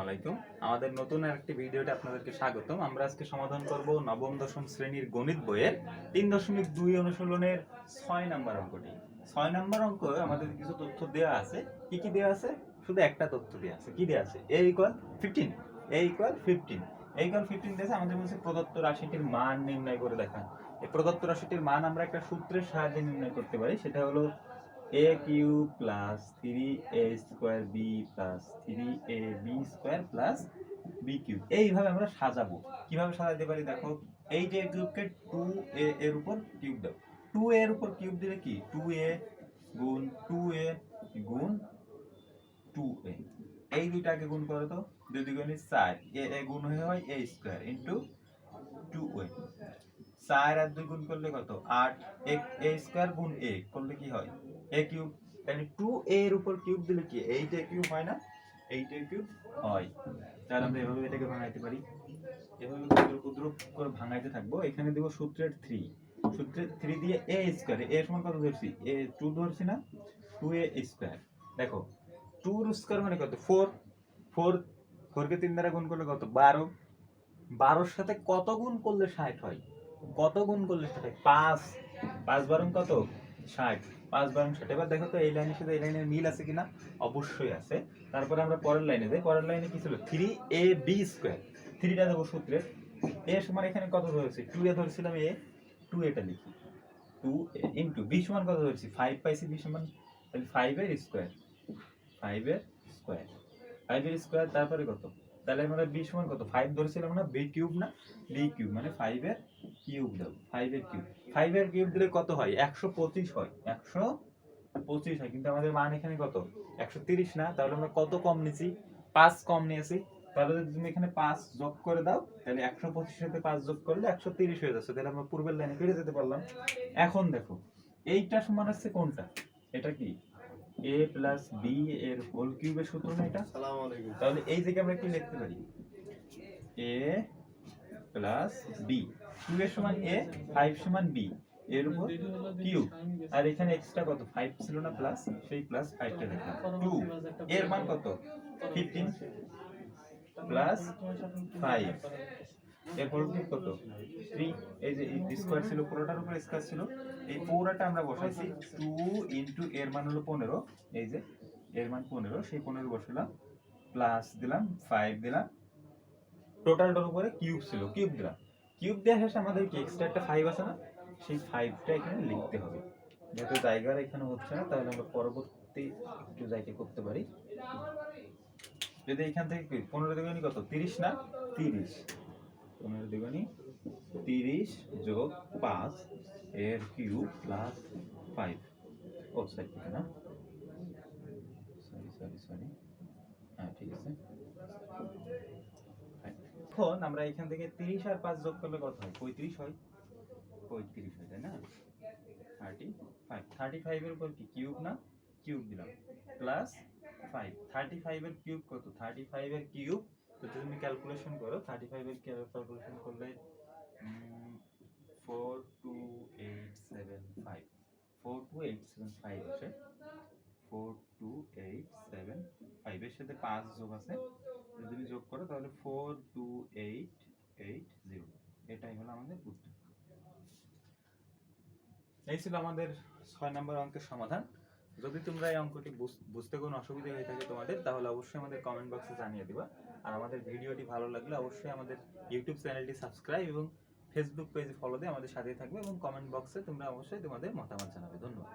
আলাইকুম। আমাদের নতুন আরেকটি ভিডিওতে আপনাদেরকে স্বাগতম। আমরা আজকে সমাধান করব নবম দশম শ্রেণীর গণিত বইয়ের 3.2 অনুশীলনের 6 নাম্বার অঙ্কটি। 6 নাম্বার অঙ্ক আমাদের কিছু তথ্য দেওয়া আছে। কি কি দেওয়া আছে? শুধু একটা তথ্য দেওয়া আছে। কি দেওয়া আছে? a = 15, a = 15, a = 15 দিয়েছে। আমাদের বলছে প্রদত্ত রাশিটির মান নির্ণয় করে দেখান। এই প্রদত্ত রাশিটির মান আমরা একটা সূত্রের সাহায্যে নির্ণয় করতে পারি। সেটা হলো a³ + 3a² b + 3ab² + b³ এইভাবে আমরা সাজাবো। কিভাবে সাজাতে পারি দেখো, এই যে কিউবকে 2a এর উপর কিউব দাও। 2a এর উপর কিউব দিলে কি 2a গুণ 2a গুণ 2a, এই দুইটাকে গুণ করো তো, 2 দুগুণে 4, a গুণ হয়ে হয় a² ইনটু 2a। 4 আর 2 গুণ করলে কত? 8, a² গুণ a করলে কি হয়? a³ তাহলে 2a এর উপর কিউব দিলে কি 8a³ হয় না? 8a³ হয়। তাহলে আমরা এভাবে এটাকে ভাঙাইতে পারি। এভাবে ক্ষুদ্র ক্ষুদ্র করে ভাঙাইতে থাকবো। এখানে দেব সূত্রের 3। সূত্রের 3 দিয়ে a² a সমান কত ধরছি? a 2 ধরছি না? 2a²। দেখো 2 মানে কত? 4 4 4 কে 3 দ্বারা গুণ করলে কত? 12 12 এর সাথে কত গুণ করলে 60 হয়? কত গুণ করলে 60? 5 5 12 কত? 60, 5 12 60। এবার দেখো তো এই লাইনের সাথে এই লাইনের মিল আছে কিনা? অবশ্যই আছে। তারপরে আমরা পরের লাইনে যাই। পরের লাইনে কি ছিল? 3ab²। 3টা দেবো সূত্রে। a সমান এখানে কত ধরেছি? 2a ধরেছিলাম, a 2a লিখি। 2a ইনটু b সমান কত ধরেছি? 5 পাইছি, b সমান তাহলে 5 এর স্কয়ার। 5 এর স্কয়ার, 5 এর স্কয়ার তারপরে কত? তাহলে আমরা b সমান কত? 5 ধরেছিলাম না? b³ না? b³ মানে 5 এর কিউব দাও। 5 এর কিউব, 5 এর কিউব দিলে কত হয়? 125 হয়। 125 হয়। কিন্তু আমাদের মান এখানে কত? 130 না? তাহলে আমরা কত কম নিয়েছি? 5 কম নিয়েছি। তাহলে যদি তুমি এখানে 5 যোগ করে দাও, তাহলে 125 এর সাথে 5 যোগ করলে 130 হয়ে যাচ্ছে। তাহলে আমরা পূর্বের লাইনে ফিরে যেতে পারলাম। এখন দেখো এইটা সমান হচ্ছে কোনটা? এটা কি a + b এর হোল কিউবের সূত্র না এটা? আসসালামু আলাইকুম। তাহলে এই জায়গায় আমরা কি লিখতে পারি? a + b, 2 এর সমান a, 5 সমান b এর উপর কিউব। আর এখানে এক্সট্রা কত? 5 ছিল না প্লাস, সেই প্লাস 5 টা লিখলাম। 2 এর মান কত? 15 প্লাস 5 এর হোল কিউব কত? 3। এই যে স্কয়ার ছিল, পুরোটার উপর স্কয়ার ছিল, এই পুরোটা আমরা বসাইছি। 2 ইনটু এর মান হলো 15, এই যে এর মান 15, সেই 15 বসালাম, প্লাস দিলাম 5 দিলাম, টোটালটার উপরে কিউব ছিল, কিউব দিলাম। কিউব দেওয়ার শেষে আমাদের কি এক্সট্রা একটা 5 আছে না? সেই 5টা এখানে লিখতে হবে। যেহেতু জায়গার এখানে হচ্ছে না, তাহলে আমরা পরবর্তী একটু জায়গা করতে পারি। যদি এখান থেকে 15 দুগুণী কত? 30 না? 30, 15 দুগুণী 30 যোগ 5 এর কিউব প্লাস 5। ও সাইড থেকে না, সরি, হ্যাঁ ঠিক আছে। এখন আমরা এখান থেকে 30 আর 5 যোগ করলে কত হয়? 35 হয়। 35 হয়, তাই না? 35 এর উপর কি কিউব না? কিউব দিলাম, প্লাস 5। 35 এর কিউব কত? 35 এর কিউব যদি তুমি ক্যালকুলেশন করো, 35 এর ক্যালকুলেশন করলে 42875, 42875 আসে। 42875 এর সাথে 5 যোগ আছে, যদি তুমি যোগ করো তাহলে 42880। এটাই হলো আমাদের উত্তর। এই ছিল আমাদের 6 নম্বর অঙ্কের সমাধান। যদি তোমরা এই অঙ্কটি বুঝতে কোনো অসুবিধা হয়ে থাকে তোমাদের, তাহলে অবশ্যই আমাদের কমেন্ট বক্সে জানিয়ে দিবা। আর আমাদের ভিডিওটি ভালো লাগলে অবশ্যই আমাদের ইউটিউব চ্যানেলটি সাবস্ক্রাইব এবং ফেসবুক পেজে ফলো দিয়ে আমাদের সাথেই থাকবে, এবং কমেন্ট বক্সে তোমরা অবশ্যই তোমাদের মতামত জানাবে। ধন্যবাদ।